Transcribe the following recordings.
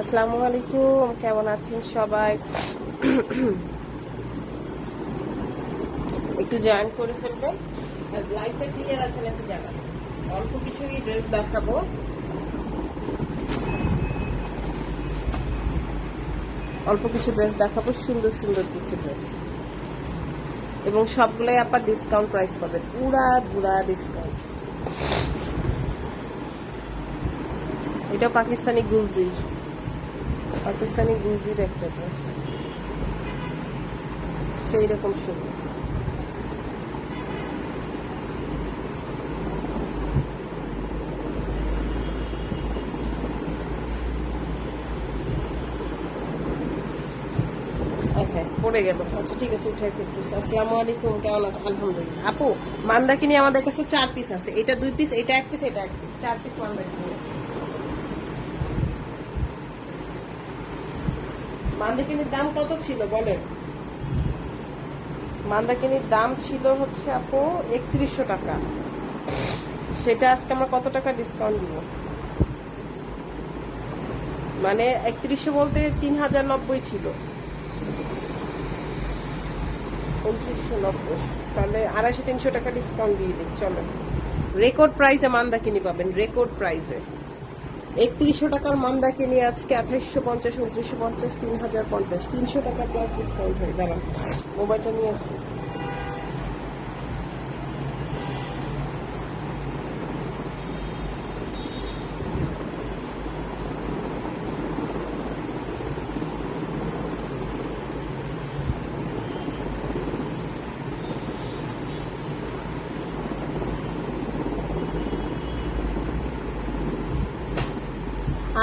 আসসালামু আলাইকুম, কেমন আছেন সবাই? একটু জয়েন করে ফেলবেন। আর লাইফে ক্লিয়ার আছে নাকি জানাবেন। অল্প কিছুই ড্রেস দেখাবো। অল্প কিছু ড্রেস দেখাবো, সুন্দর সুন্দর কিছু ড্রেস, এবং সবগুলাই আপনার ডিসকাউন্ট প্রাইস পাবে, পুরা ধুরা ডিসকাউন্ট। এটা পাকিস্তানি গুলজির একটা ড্রেস, সেই রকম সুন্দর। পড়ে গেল। আচ্ছা ঠিক আছে, উঠে ফেলতেছি। আসসালামু আলাইকুম, কেমন আছে? আলহামদুলিল্লাহ। আপু, মান্দাকিনি আমাদের কাছে 4 পিস আছে। এটা 2 পিস, এটা 1 পিস, এটা 1 পিস, 4 পিস মান্দাকিনি আছে। মান্দাকিনির দাম কত ছিল বলেন? মান্দাকিনির দাম ছিল হচ্ছে আপু 3100 টাকা। সেটা আজকে আমরা কত টাকা ডিসকাউন্ট দিব? মানে 3100 বলতে 3090 ছিল, 2990। তাহলে 250-300 টাকা ডিসকাউন্ট দিয়ে দিই। চলো, রেকর্ড প্রাইসে মান্দাকিনি পাবেন, রেকর্ড প্রাইসে। 3100 টাকার মান্দাকিনি আজকে 2850, 2950, 3050, 300 টাকা প্লাস ডিসকাউন্ট হয়ে। দাঁড়ান, মোবাইলটা নিয়ে আসি।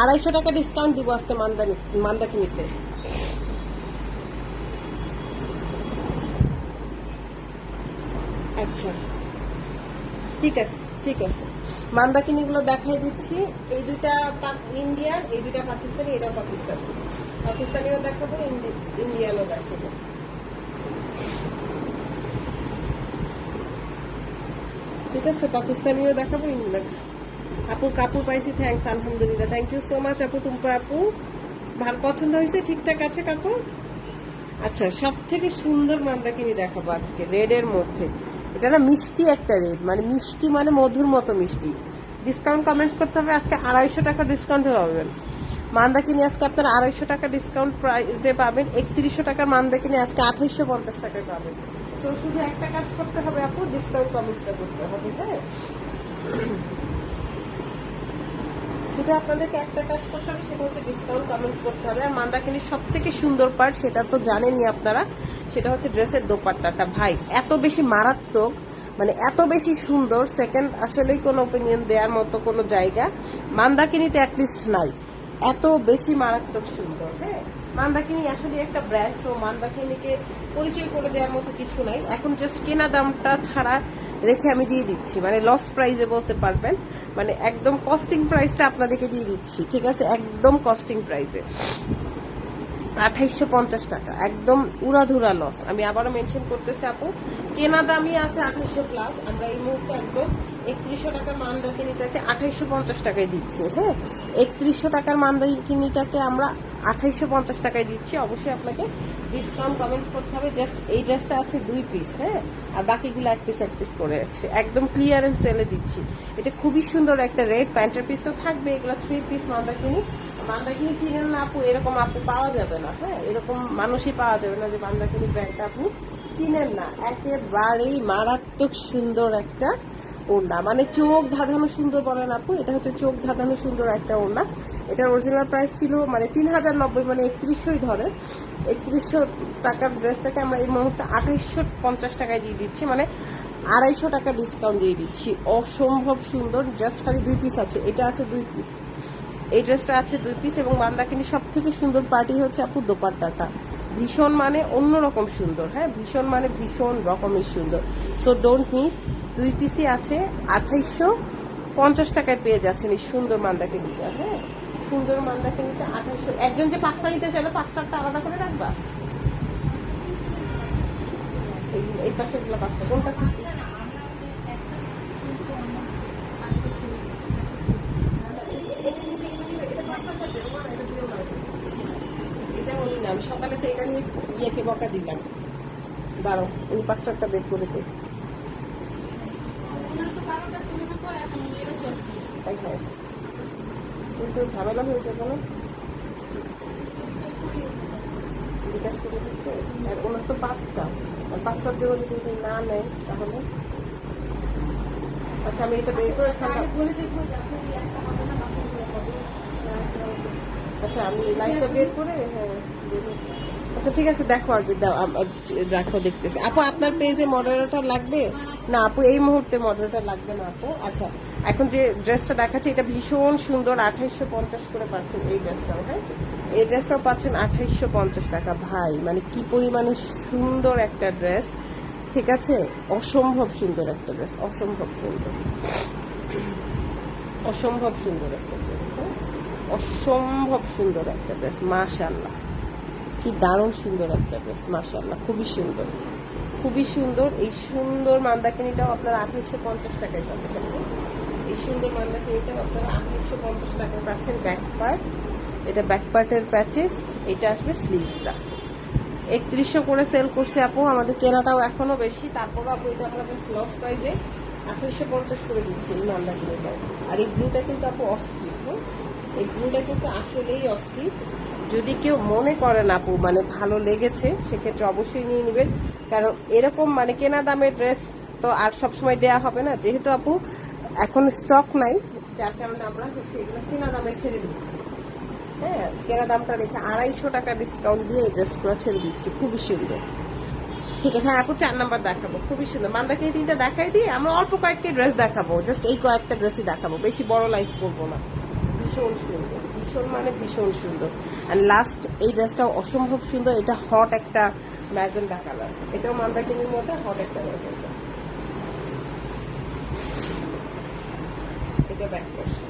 আড়াইশো টাকা ডিসকাউন্ট দিব আজকে মান্দাকিনিতে। আচ্ছা ঠিক আছে ঠিক আছে, মান্দাকিনি গুলো দেখাই দিচ্ছি। এই দুইটা ইন্ডিয়ান, এই দুইটা পাকিস্তানি, এটাও পাকিস্তানি। পাকিস্তানিও দেখাবো, ইন্ডিয়ানও দেখাবো। ঠিক আছে, পাকিস্তানিও দেখাবো, ইন্ডিয়ান। আপু কাপড় পাইছি, থ্যাঙ্কস, আলহামদুলিল্লাহ, থ্যাংক ইউ সো মাচ আপু। টুম্পা আপু ভালো পছন্দ হয়েছে, ঠিকঠাক আছে কাপড়। আচ্ছা, সব থেকে সুন্দর মান্দাকিনি দেখাবো আজকে রেড এর মধ্যে। এটা না মিষ্টি একটা রেড, মানে মিষ্টি মানে মধুর মতো মিষ্টি। ডিসকাউন্ট কমেন্টস করতে হবে, আজকে 250 টাকা ডিসকাউন্ট পাবেন। মান্দাকিনি আজকে আপনারা 250 টাকা ডিসকাউন্ট প্রাইসে পাবেন। 3100 টাকার মান্দাকিনি আজকে 2850 টাকায় পাবেন। তো শুধু একটা কাজ করতে হবে আপু, ডিসকাউন্ট কমেন্টসটা করতে হবে। হ্যাঁ, শুধু আপনাদেরকে একটা কাজ করতে হবে, সেটা হচ্ছে ডিসকাউন্ট কমেন্টস করতে হবে। আর মান্দাকিনির সব থেকে সুন্দর পার্ট, সেটা তো জানেনই আপনারা, সেটা হচ্ছে ড্রেসের দোপাট্টাটা। ভাই এত বেশি মারাত্মক, মানে এত বেশি সুন্দর, সেকেন্ড আসলেই কোনো ওপিনিয়ন দেওয়ার মতো কোনো জায়গা মান্দাকিনিতে অ্যাটলিস্ট নাই। এত বেশি মারাত্মক সুন্দর। হ্যাঁ, মান্দাকিনি আসলে একটা ব্র্যান্ড, সো মান্দাকিনিকে পরিচয় করে দেওয়ার মতো কিছু নাই। এখন জাস্ট কেনা দামটা ছাড়া রেখে আমি দিয়ে দিচ্ছি, মানে লস প্রাইসে বলতে পারবেন, মানে একদম কস্টিং প্রাইসটা আপনাদেরকে দিয়ে দিচ্ছি। ঠিক আছে, একদম কস্টিং প্রাইসে 2850 টাকা, একদম উড়াধুরা লস। আমি আবারও মেনশন করতেছি আপু, কেনা দামই আছে 2800 প্লাস। আমরা এই মুহূর্তে একদম 3100 টাকার মান্দাকিনিটাকে 2850 টাকায় দিচ্ছি। হ্যাঁ, 3100 টাকার মান্দাকিনিটাকে আমরা 2850 টাকায় দিচ্ছি। অবশ্যই আপনাকে ডিসকাউন্ট কমেন্টস করতে হবে। জাস্ট এই ড্রেসটা আছে 2 পিস, হ্যাঁ, আর বাকিগুলো 1 পিস করে আছে। একদম ক্লিয়ারেন্স সেলে দিচ্ছি। এটা খুবই সুন্দর একটা রেড, প্যান্টের পিস তো থাকবে। এগুলো 3 পিস মান্দাকিনি। মান্দাকিনি চিনেন না আপু, এরকম আপু পাওয়া যাবে না। হ্যাঁ, এরকম মানুষই পাওয়া যাবে না যে মান্দাকিনি ব্র্যান্ডটা আপনি চিনেন না। একেবারেই মারাত্মক সুন্দর একটা ওড়না, মানে চোখ ধাঁধানো সুন্দর বলেন আপু, এটা হচ্ছে চোখ ধাঁধানো সুন্দর একটা ওড়না। এটার অরিজিনাল প্রাইস ছিল মানে 3090, মানে 3100ই ধরে। 3100 টাকার ড্রেসটাকে আমরা এই মুহূর্তে 2850 টাকায় দিয়ে দিচ্ছি, মানে 250 টাকা ডিসকাউন্ট দিয়ে দিচ্ছি। অসম্ভব সুন্দর, জাস্ট খালি 2 পিস আছে। এটা আছে 2 পিস, এই ড্রেসটা আছে 2 পিস। এবং মান্দাকিনি সব থেকে সুন্দর পার্টি হচ্ছে আপু দোপাট্টাটা, ভীষণ মানে অন্যরকম সুন্দর। হ্যাঁ, ভীষণ মানে ভীষণ রকমের সুন্দর। সো ডোন্ট মিস, 2 পিসই আছে, 2850 টাকায় পেয়ে যাচ্ছেন এই সুন্দর মান্দাকিনিটা। হ্যাঁ, সুন্দর মান্দাকিনিটা 2800। একজন যে 5টা নিতে চাইলে 5টাটা আলাদা করে রাখবা। এই পাশে গুলো 5টা, কোনটা আমি সকালে তো এটা নিয়ে ইয়েকে বকা দিলাম। দাঁড়ো, উনি 5টাটা বের করে দিই। কিন্তু ঝামেলা হয়েছে কেন, বিকাশ করে দিচ্ছে। আর ওনার তো 5টা, 5টার জন্য যদি না নেয় তাহলে আচ্ছা আমি এটা বের করে বলে দেখবো। আচ্ছা আমি লাইটটা বের করে, হ্যাঁ আচ্ছা ঠিক আছে, দেখো আগে দাও, রাখো দেখতেছি। আপু আপনার পেজে মডারেটর লাগবে না? আপু এই মুহূর্তে মডারেটর লাগবে না আপু। আচ্ছা, এখন যে ড্রেসটা দেখাচ্ছে এটা ভীষণ সুন্দর, 2850 করে পাচ্ছেন এই ড্রেসটাও। হ্যাঁ, এই ড্রেসটাও পাচ্ছেন 2850 টাকা। ভাই মানে কি পরিমাণে সুন্দর একটা ড্রেস, ঠিক আছে, অসম্ভব সুন্দর একটা ড্রেস, অসম্ভব সুন্দর, অসম্ভব সুন্দর একটা ড্রেস। অসম্ভব সুন্দর একটা ড্রেস, মাশাআল্লাহ, কি দারুণ সুন্দর একটা ড্রেস, মাশাআল্লাহ, খুবই সুন্দর, খুবই সুন্দর। এই সুন্দর মান্দাকিনিটাও আপনারা 2850 টাকায় পাচ্ছেন। এই সুন্দর মান্দাকিনিটাও আপনারা 2850 টাকায় পাচ্ছেন। ব্যাক পার্ট, এটা ব্যাক পার্টের প্যাচেস, এটা আসবে স্লিভসটা। 3100 করে সেল করছে আপু, আমাদের কেনাটাও এখনো বেশি, তারপরও আপু এটা আমরা বেশ লস প্রাইসে 2850 করে দিচ্ছি এই মান্দাকিনিটাও। আর এই ব্লুটা কিন্তু আপু অস্থির, এই ব্লুটা কিন্তু আসলেই অস্থির। যদি কেউ মনে করেন আপু মানে ভালো লেগেছে, সেক্ষেত্রে অবশ্যই নিয়ে নেবেন, কারণ এরকম মানে কেনা দামের ড্রেস তো আর সবসময় দেয়া হবে না, যেহেতু আপু এখন স্টক নাই, যার কারণে আমরা হচ্ছে এগুলো কেনা দামে ছেড়ে দিচ্ছি। হ্যাঁ, কেনা দামটা রেখে 250 টাকা ডিসকাউন্ট দিয়ে এই ড্রেসগুলো ছেড়ে দিচ্ছি, খুবই সুন্দর। ঠিক আছে, হ্যাঁ আপু 4 নাম্বার দেখাবো, খুবই সুন্দর। মান্দাকিনি 3টা দেখাই দিয়ে আমরা অল্প কয়েকটা ড্রেস দেখাবো, জাস্ট এই কয়েকটা ড্রেসই দেখাবো, বেশি বড় লাইফ করবো না। ভীষণ সুন্দর, ভীষণ মানে ভীষণ সুন্দর। আর লাস্ট এই ড্রেসটাও অসম্ভব সুন্দর, এটা হট একটা ম্যাজেন্ডা কালার, এটাও মান্দাকিনির মধ্যে হট একটা ম্যাজেন্ডা। এটা ব্যাক পার্সন।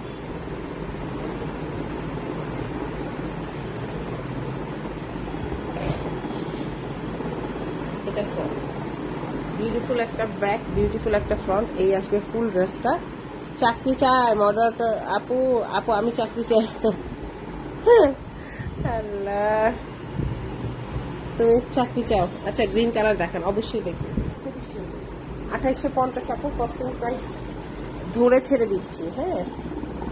এটা ফ্রন্ট, বিউটিফুল একটা ব্যাক, বিউটিফুল একটা ফ্রন্ট। এই আসবে ফুল ড্রেসটা। চাকরি চাই মডারেটর আপু, আপু আমি চাকরি চাই। আল্লাহ, তুমি চাকরি চাও? আচ্ছা গ্রিন কালার দেখান, অবশ্যই দেখি, খুবই সুন্দর। 2850 আপু কস্টিং প্রাইস, ধরে ছেড়ে দিচ্ছি। হ্যাঁ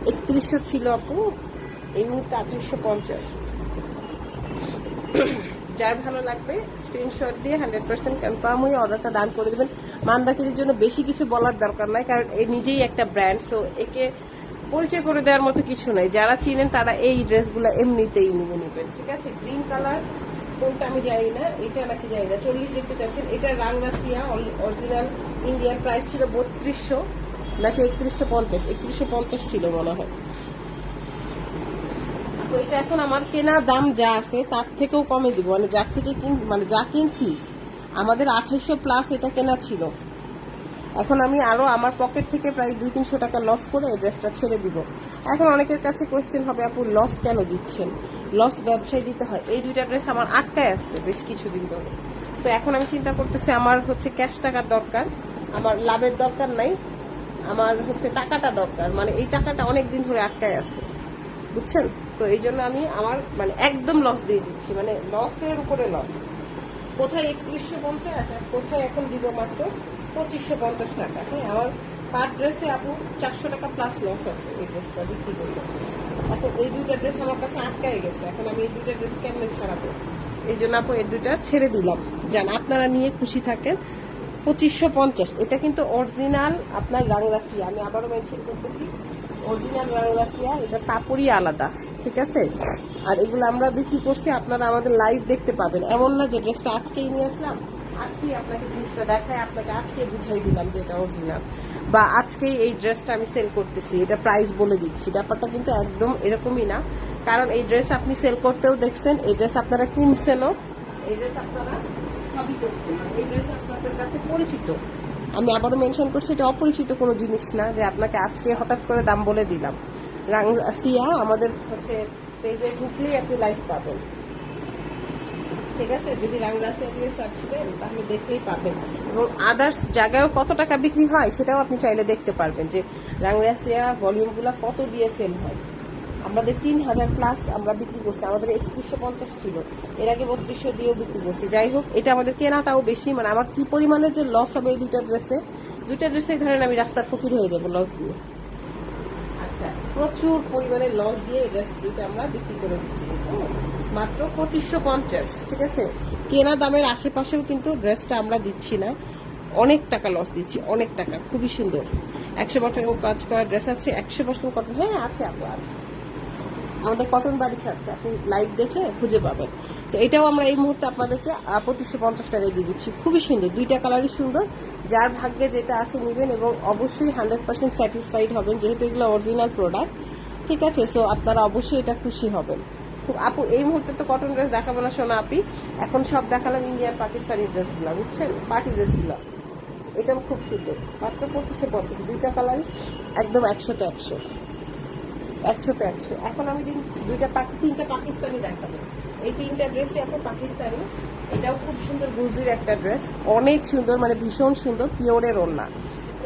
3100 ছিল আপু, এই মুহূর্তে 2850। যার ভালো লাগবে স্ক্রিনশট দিয়ে 100% কনফার্ম হয়ে অর্ডারটা ডান করে দেবেন। মান্দাকিনির জন্য বেশি কিছু বলার দরকার নাই, কারণ এই নিজেই একটা ব্র্যান্ড, সো একে পরিচয় করে দেওয়ার মতো কিছু নাই। যারা চিনেন তারা এই ড্রেসগুলো এমনিতেই নিয়ে নেবেন। ঠিক আছে, গ্রিন কালার কোনটা আমি জানি না, এটা নাকি জানি না। 40 দেখতে চাচ্ছেন, এটা রাংরাসিয়া অরিজিনাল ইন্ডিয়ান, প্রাইস ছিল 3200 নাকি 3150, 3150 ছিল মনে হয়। তো এটা এখন আমার কেনা দাম যা আছে তার থেকেও কমে দিব, মানে যার থেকে মানে যা কিনছি আমাদের 2800 প্লাস এটা কেনা ছিল। এখন আমি আরো আমার পকেট থেকে প্রায় 200-300 টাকা লস করে এই ড্রেসটা ছেড়ে দিব। এখন অনেকের কাছে কোয়েশ্চেন হবে, আপু লস কেন দিচ্ছেন? লস ব্যবসায় দিতে হয়। এই দুইটা ড্রেস আমার আটকায় আসছে বেশ কিছুদিন ধরে, তো এখন আমি চিন্তা করতেছি আমার হচ্ছে ক্যাশ টাকার দরকার, আমার লাভের দরকার নাই, আমার হচ্ছে টাকাটা দরকার। মানে এই টাকাটা অনেকদিন ধরে আটকায় আছে, বুঝছেন? তো এই জন্য আমি আমার মানে একদম লস দিয়ে দিচ্ছি, মানে লসের উপরে লস। কোথায় 3150 আর কোথায় এখন দিব মাত্র 2550 টাকা। হ্যাঁ আমার পার ড্রেসে আপু 400 টাকা প্লাস লস আছে এই ড্রেসটা বিক্রি করতে। এখন এই দুইটা ড্রেস আমার কাছে আটকায় গেছে, এখন আমি এই দুইটা ড্রেস কেমনে ছাড়াবো? এই জন্য আপু এই দুইটা ছেড়ে দিলাম, যান আপনারা নিয়ে খুশি থাকেন। 2550, এটা কিন্তু অরিজিনাল আপনার রাংরাসিয়া, আমি আবারও মেনশন করতেছি অরিজিনাল রাংরাসিয়া, এটা কাপড়ই আলাদা। ঠিক আছে, আর এগুলো আমরা বিক্রি করছি, আপনারা আমাদের লাইভ দেখতে পাবেন। এমন না যে ড্রেসটা আজকেই নিয়ে আসলাম, আজকেই আপনাকে জিনিসটা দেখায়, আপনাকে আজকে বুঝাই দিলাম যে এটা অরিজিনাল, বা আজকেই এই ড্রেসটা আমি সেল করতেছি, এটা প্রাইস বলে দিচ্ছি। ব্যাপারটা কিন্তু একদম এরকমই না, কারণ এই ড্রেস আপনি সেল করতেও দেখছেন, এই ড্রেস আপনারা কিনছেনও, এই ড্রেস আপনারা সবই করছেন, এই ড্রেস আপনাদের কাছে পরিচিত। আমি আবারও মেনশন করছি, এটা অপরিচিত কোনো জিনিস না যে আপনাকে আজকে হঠাৎ করে দাম বলে দিলাম। রাংরাসিয়া আমাদের হচ্ছে পেজে ঢুকলেই আপনি লাইভ পাবেন। ঠিক আছে, যদি রাংরাসিয়া দিয়ে সার্চ দেন তাহলে দেখলেই পাবেন, এবং আদার্স জায়গায়ও কত টাকা বিক্রি হয় সেটাও আপনি চাইলে দেখতে পারবেন যে রাংরাসিয়া ভলিউমগুলো কত দিয়ে সেল হয়। আমাদের 3000 প্লাস আমরা বিক্রি করছি, আমাদের 3150 ছিল, এর আগে 3200 দিয়েও বিক্রি করছি। যাই হোক, এটা আমাদের কেনাটাও বেশি, মানে আমার কি পরিমাণে যে লস হবে এই দুইটা ড্রেসে ধরেন আমি রাস্তার ফকির হয়ে যাবো লস দিয়ে। আচ্ছা, প্রচুর পরিমাণে লস দিয়ে এই ড্রেস দুইটা আমরা বিক্রি করে দিচ্ছি মাত্র 2550। ঠিক আছে, কেনা দামের আশেপাশেও কিন্তু ড্রেসটা আমরা দিচ্ছি না, অনেক টাকা লস দিচ্ছি, অনেক টাকা। খুবই সুন্দর 100% কাজ করা ড্রেস আছে, 100% কটন। হ্যাঁ আছে আপু, আছে আমাদের কটন বাড়ির আছে, আপনি লাইভ দেখে খুঁজে পাবেন। তো এটাও আমরা এই মুহূর্তে আপনাদেরকে 2550 টাকায় দিয়ে দিচ্ছি। খুবই সুন্দর, দুইটা কালারই সুন্দর, যার ভাগ্যে যেটা আছে নেবেন, এবং অবশ্যই 100% স্যাটিসফাইড হবেন, যেহেতু এগুলো অরিজিনাল প্রোডাক্ট। ঠিক আছে, সো আপনারা অবশ্যই এটা খুশি হবেন। আপু এই মুহূর্তে তো কটন ড্রেস দেখাবো না সোনা আপি, এখন সব দেখালাম ইন্ডিয়ান পাকিস্তানি ড্রেসগুলো, বুঝছেন, পার্টি ড্রেসগুলো। এটাও খুব সুন্দর, মাত্র 2550, দুইটা কালারই একদম 100তে 100, 100তে 100। এখন আমি তিনটা পাকিস্তানি দেখাবো। এই তিনটা ড্রেসই এখন পাকিস্তানি। এটাও খুব সুন্দর গুলজির একটা ড্রেস, অনেক সুন্দর, মানে ভীষণ সুন্দর, পিওরের ওড়না।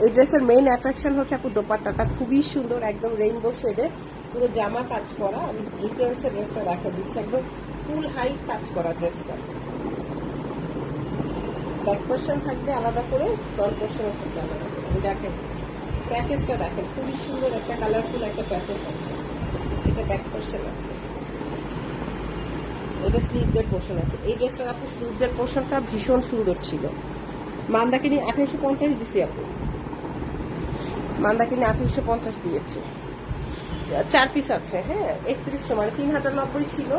এই ড্রেসের মেইন অ্যাট্রাকশন হচ্ছে আপু দোপাট্টাটা খুবই সুন্দর, একদম রেইনবো শেডের, পুরো জামা কাজ করা। আমি ডিটেলসে ড্রেসটা দেখা দিচ্ছি, একদম ফুল হাইট কাজ করা ড্রেসটা। ব্যাক পোর্শন থাকবে আলাদা করে, ফ্রন্ট পোর্শনও থাকবে আলাদা করে। আমি দেখাই দিচ্ছি, প্যাচেসটা দেখেন, খুবই সুন্দর একটা কালারফুল একটা প্যাচেস আছে। এটা ব্যাক পোর্শন আছে, এটা স্লিভস এর পোর্শন আছে। এই ড্রেসটার আপু স্লিভস এর পোর্শনটা ভীষণ সুন্দর ছিল। মান্দাকিনি 2850 দিছি আপু, মান্দাকিনি 2850 দিয়েছি। 4 পিস আছে। হ্যাঁ 3100, মানে 3090 ছিল,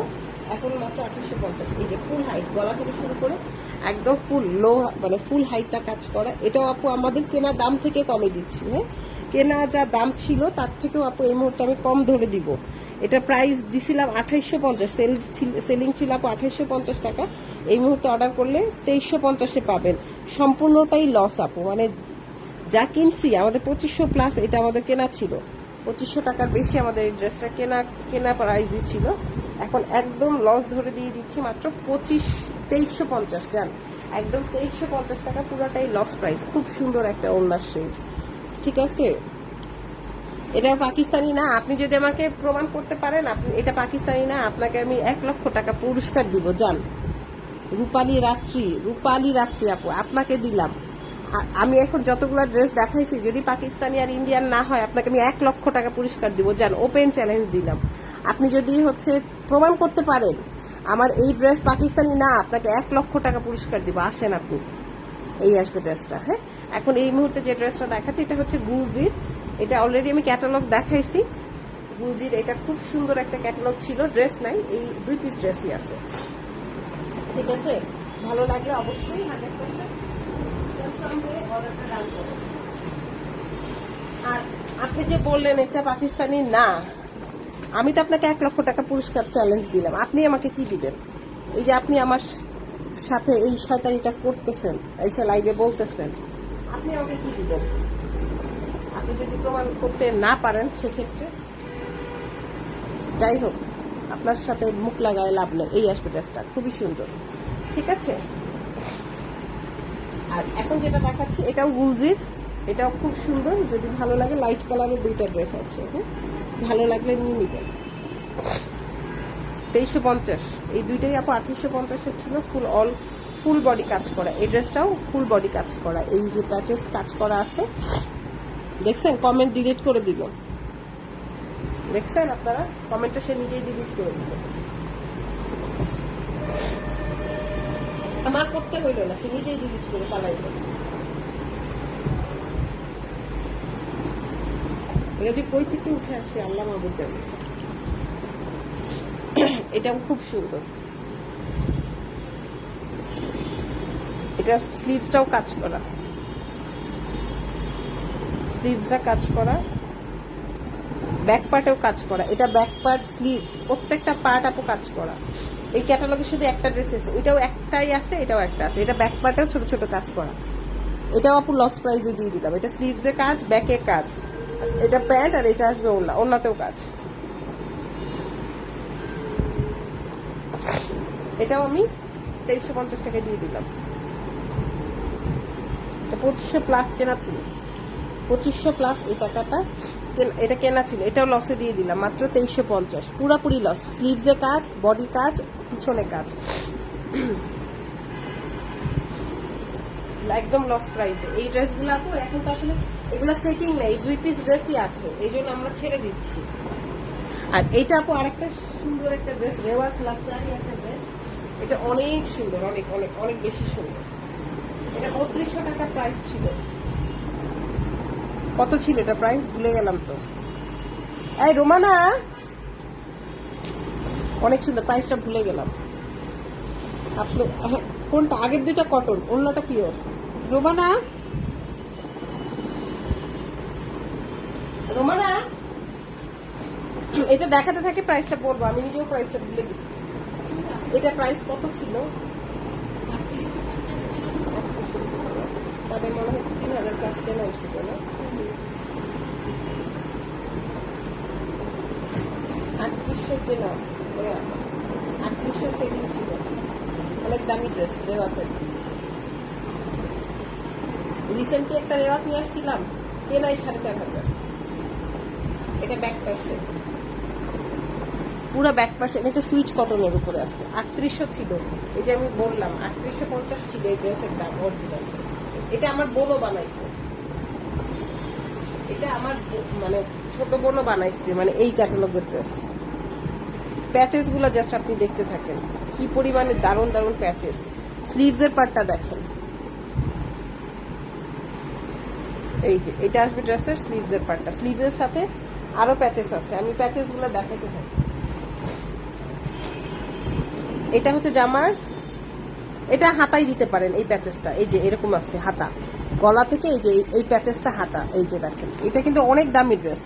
এখন মাত্র 2850। এই যে ফুল হাইট, গলা থেকে শুরু করে একদম ফুল লো, মানে ফুল হাইটটা কাজ করা। এটাও আপু আমাদের কেনা দাম থেকে কমে দিচ্ছি। হ্যাঁ কেনা যা দাম ছিল তার থেকেও আপু এই মুহূর্তে আমি কম ধরে দিব। এটা প্রাইস দিছিলাম 2850, সেলিং ছিল আপু 2850 টাকা। এই মুহূর্তে অর্ডার করলে 2350-এ পাবেন। সম্পূর্ণটাই লস আপু, মানে যা কিনছি আমাদের 2500 প্লাস এটা আমাদের কেনা ছিল, 2500 টাকার বেশি আমাদের এই ড্রেসটা কেনা প্রাইসই ছিল। এখন একদম লস ধরে দিয়ে দিচ্ছি মাত্র 2350 জান, একদম 2350 টাকা, পুরোটাই লস প্রাইস। খুব সুন্দর একটা ওড়নার শেড, ঠিক আছে। এটা পাকিস্তানি না, আপনি যদি আমাকে প্রমাণ করতে পারেন আপনি এটা পাকিস্তানি না, আপনাকে আমি 1 লক্ষ টাকা পুরস্কার দিব জান। রূপালী রাত্রি আপু আপনাকে দিলাম। আমি এখন যতগুলো ড্রেস দেখাইছি যদি পাকিস্তানি আর ইন্ডিয়ান না হয় আপনাকে আমি 1 লক্ষ টাকা পুরস্কার দিব জান, ওপেন চ্যালেঞ্জ দিলাম। আপনি যদি প্রমাণ করতে পারেন আমার এই ড্রেস পাকিস্তানি না, আপনাকে 1 লক্ষ টাকা পুরস্কার দিব। আসেন আপনি, এই আসবে ড্রেসটা। হ্যাঁ, এখন এই মুহূর্তে যে ড্রেসটা দেখাচ্ছি এটা হচ্ছে গুলজির। এটা অলরেডি আমি ক্যাটালগ দেখাইছি গুলজির। এটা খুব সুন্দর একটা ক্যাটালগ ছিল, ড্রেস নাই, এই 2 পিস ড্রেসই আছে, ঠিক আছে। ভালো লাগলে অবশ্যই 100% অর্ডারটা ডান করুন। আর আপনি যে বললেন এটা পাকিস্তানি না, আমি তো আপনাকে 1 লক্ষ টাকা পুরস্কার চ্যালেঞ্জ দিলাম, আপনি আমাকে কি দিবেন? এই যে আপনি আমার সাথে এই শয়তানিটা করতেছেন, এই লাইভে বলতেছেন, আপনি আমাকে কি দিবেন? আপনি যদি প্রমাণ করতে না পারেন সেক্ষেত্রে যাই হোক, আপনার সাথে মুখ লাগায় লাভ নেই। এই আসবে ড্রেসটা খুবই সুন্দর, ঠিক আছে। আর এখন যেটা দেখাচ্ছি এটাও গুলজির, এটাও খুব সুন্দর। যদি ভালো লাগে, লাইট কালারের 2টা ড্রেস আছে, হ্যাঁ, ভালো লাগলে নিয়ে নিবেন। 2350, এই 2টাই আপু 2850 ছিল। ফুল বডি কাজ করা, এই ড্রেসটাও ফুল বডি কাজ করা, এই যে প্যাচেস কাজ করা আছে দেখছেন। কমেন্ট ডিলিট করে দিল, দেখছেন আপনারা, কমেন্টটা সে নিজেই ডিলিট করে দিল, আমার করতে হইল না, সে নিজেই ডিলিট করে পালাইল। এটা যে কই থেকে উঠে আসে আল্লাহ মাহবুব জানে। এটাও খুব সুন্দর, এটা স্লিভসটাও কাজ করা, স্লিভসটা কাজ করা, ব্যাক পার্টেও কাজ করা। এটা ব্যাক পার্ট, স্লিভ, প্রত্যেকটা পার্ট আপু কাজ করা। এই ক্যাটালগে শুধু একটা ড্রেস আছে, ওইটাও একটাই আছে, এটাও একটা আছে। এটা ব্যাক পার্টেও ছোট ছোট কাজ করা, এটাও আপু লস প্রাইসে দিয়ে দিলাম। এটা স্লিভসে কাজ, ব্যাকে কাজ, এটা প্যান্ট, আর এটা আসবে ওড়না, ওড়নাতেও কাজ। এটাও আমি 2350 টাকা দিয়ে দিলাম। এটা 2500 প্লাস কেনা ছিল, 2500 প্লাস এই টাকাটা এটা কেনা ছিল। এটাও লসে দিয়ে দিলাম মাত্র 2350, পুরাপুরি লস। স্লিভসে কাজ, বডি কাজ, পিছনে কাজ, একদম লস প্রাইসে। এই ড্রেসগুলো আপু এখন তো আসলে এগুলো সেটিং নেই, 2 পিস ড্রেসই আছে, এই জন্য আমরা ছেড়ে দিচ্ছি। আর এইটা আপু আরেকটা সুন্দর একটা ড্রেস, রেওয়াত লাক্সারি একটা ড্রেস। এটা অনেক সুন্দর, অনেক অনেক অনেক বেশি সুন্দর। এটা 3200 টাকা প্রাইস ছিল। কত ছিল এটা প্রাইস ভুলে গেলাম তো। এই রোমানা, অনেক সুন্দর, প্রাইসটা ভুলে গেলাম। আপনি কোনটা? আগের 2টা কটন, অন্যটা পিওর। রোমানা, রোমানা, এটা দেখাতে থাকে প্রাইসটা বলবো, আমি নিজেও প্রাইসটা ভুলে গেছি। এটা প্রাইস কত ছিল? তাদের মনে হয় 3000 প্লাস কেনা ছিল না? 3800 কেনা, 3800 সেলিং ছিল। অনেক দামি ড্রেস, রেওয়াতের। রিসেন্টলি একটা রেওয়াত নিয়ে আসছিলাম, কেনাই 4500। এটা ব্যাক পার্সেন, পুরো ব্যাক পার্সেন। এটা সুইচ কটনের উপরে আছে, 3800 ছিল। এই যে আমি বললাম 3850 ছিল এই ড্রেসের দাম অরিজিনাল। এটা আমার বোনও বানাইছে, এটা আমার মানে ছোট বোনও বানাইছে, মানে এই ক্যাটালগের ড্রেস। প্যাচেস গুলো জাস্ট আপনি দেখতে থাকেন, কি পরিমাণে দারুণ দারুণ প্যাচেস। স্লিভসের পার্টটা দেখেন, এই যে এটা আসবে ড্রেসের স্লিভসের পার্টটা। স্লিভসের সাথে আরো প্যাচেস আছে, আমি প্যাচেস গুলো দেখাতে থাকি। এটা হচ্ছে জামার, এটা হাতাই দিতে পারেন এই প্যাচেসটা, এই যে এরকম আছে হাতা, গলা থেকে এই যে এই প্যাচেসটা হাতা, এই যে দেখেন। এটা কিন্তু অনেক দামি ড্রেস,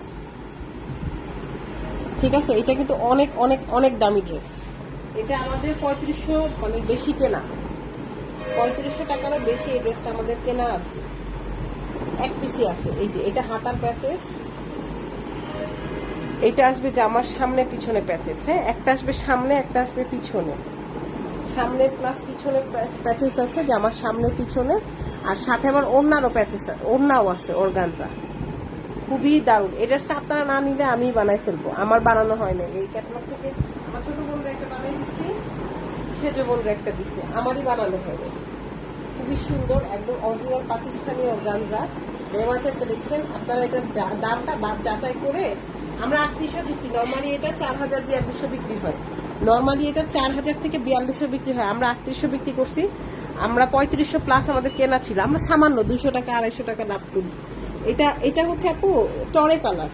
ঠিক আছে। এটা কিন্তু অনেক অনেক অনেক দামি ড্রেস। এটা আমাদের 3500 মানে বেশি কেনা, 3500 টাকারও বেশি এই ড্রেসটা আমাদের কেনা আছে। এক পিসি আছে, এই যে এটা হাতার প্যাচেস, এটা আসবে জামার সামনে পিছনে প্যাচেস, হ্যাঁ, একটা আসবে সামনে, একটা আসবে পিছনে। সামনে প্লাস পিছনে প্যাচেস আছে, জামার সামনে পিছনে, আর সাথে আমার ওড়নারও প্যাচেস, ওড়নাও আছে অর্গানজা। খুবই দারুণ। এই ড্রেসটা আপনারা না নিলে আমি বানাই ফেলবো, আমার বানানো হয় না। এই ক্যাটালগ থেকে আমার ছোট বোনরা একটা বানাই দিচ্ছি, সেজ বোনরা একটা দিচ্ছে, আমারই বানানো হয় না। খুবই সুন্দর, একদম অরিজিনাল পাকিস্তানি অর্গানজা রেওয়াজের কালেকশন। আপনারা এটার দামটা যাচাই করে, আমরা 3800 দিচ্ছি, নর্মালি এটা 4000-4200 বিক্রি হয়। নর্মালি এটা 4000 থেকে 4200 বিক্রি হয়, আমরা 3800 বিক্রি করছি। আমরা 3500 প্লাস আমাদের কেনা ছিল, আমরা সামান্য 200 টাকা 250 টাকা লাভ করি। এটা হচ্ছে আপু টরে কালার।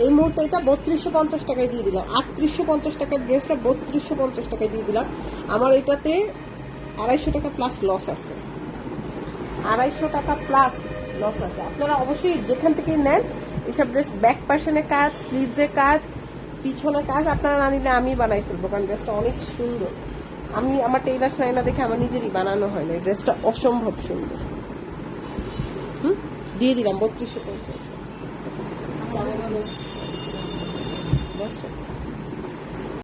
এই মুহূর্তে এটা 3250 টাকায় দিয়ে দিলাম। 3850 টাকার ড্রেসটা 3250 টাকায় দিয়ে দিলাম। আমার এটাতে 250 টাকা প্লাস লস আছে, 250 টাকা প্লাস লস আছে। আপনারা অবশ্যই যেখান থেকে নেন এসব ড্রেস, ব্যাক পার্সনের কাজ, স্লিভসের কাজ, পিছনে কাজ আপনারা না নিলে আমি বানাই ফেলবো, কারণ ড্রেসটা অনেক সুন্দর। আমি আমার টেইলার্স না দেখে আমার নিজেরই বানানো হয় না, ড্রেসটা অসম্ভব সুন্দর। দিয়ে দিলাম 3250।